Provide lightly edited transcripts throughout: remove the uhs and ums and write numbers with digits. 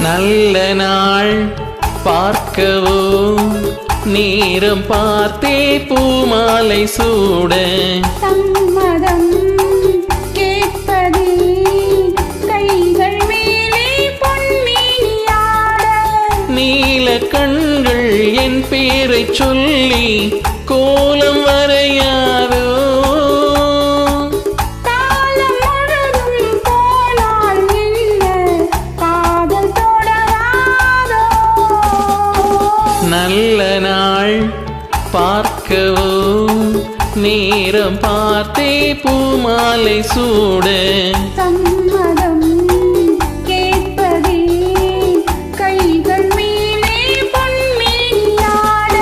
நல்ல நாள் பார்க்கவோ நேரம் பார்த்தே பூமாலை சூட சம்மதம் கேட்பதே கைகள் மேலே பொன்மேனியாட நீல கண்கள் என் பேரை சொல்லி கோலம் வரையாதோ காலம் முழுதும் போனால் என்ன காதல் தொடராதோ நல்ல நாள் பார்க்கவோ நேரம் பார்த்தே பூமாலை சூட சம்மதம் கேட்பதே கைகள் மேலே பொன்மேனியாட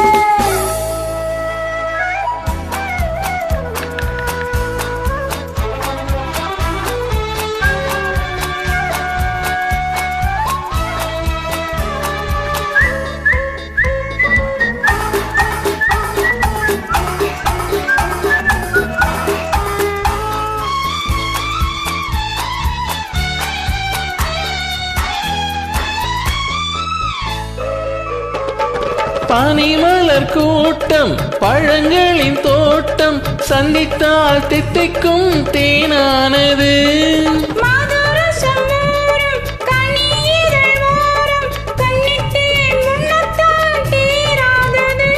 பனிமலர் கூட்டம் பழங்களின் தோட்டம் சந்தித்தால் தித்திக்கும் தேனானது மாதுரசம் ஊறும் கனியிதழ் ஓரம் கண்ணித்தேன் முன்னத்தான் தீராதது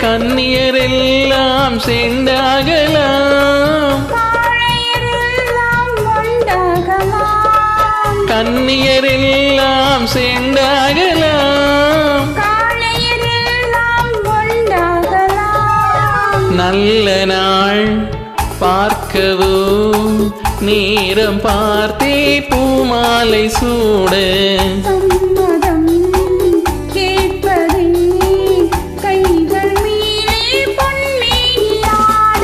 கன்னியரெல்லாம் செண்டாகலாம் காளையரெல்லாம் ஒன்றாகலாம் கன்னியரெல்லாம் செண்டாகலாம் காளையரெல்லாம் ஒன்றாகலாம் நல்ல நாள் பார்க்கவோ நேரம் பார்த்தே பூமாலை சூட சம்மதம் கேட்பதே கைகள் மேலே பொன்மேனியாட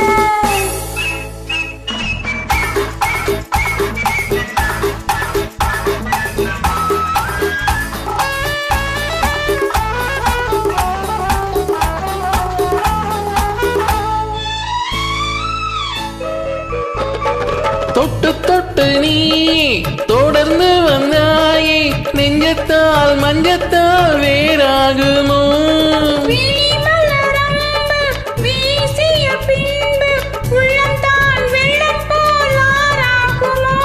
தொட்டு தொட்டு நீ தொடர்ந்து வந்தாயே நெஞ்சத்தால் மஞ்சத்தால் வேறாகுமோ விழிமலரம்பு வீசிய பின்பு உள்ளம்தான் வெள்ளம் போல் ஆறாகுமோ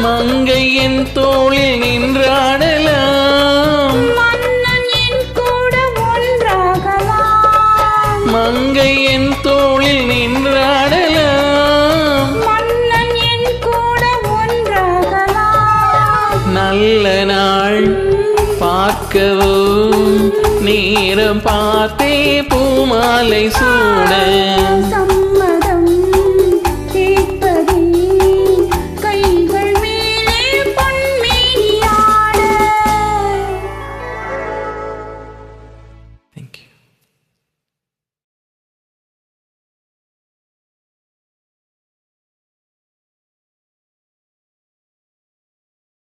மங்கை என் தோளில் நின்றாடலாம் மன்னன் என் கூட ஒன்றாகலாம் மங்கை என் தோளில் நின்றாடலாம் மன்னன் என் கூட ஒன்றாகலாம் நல்ல நாள் பார்க்கவோ நேரம் பார்த்தே பூமாலை சூட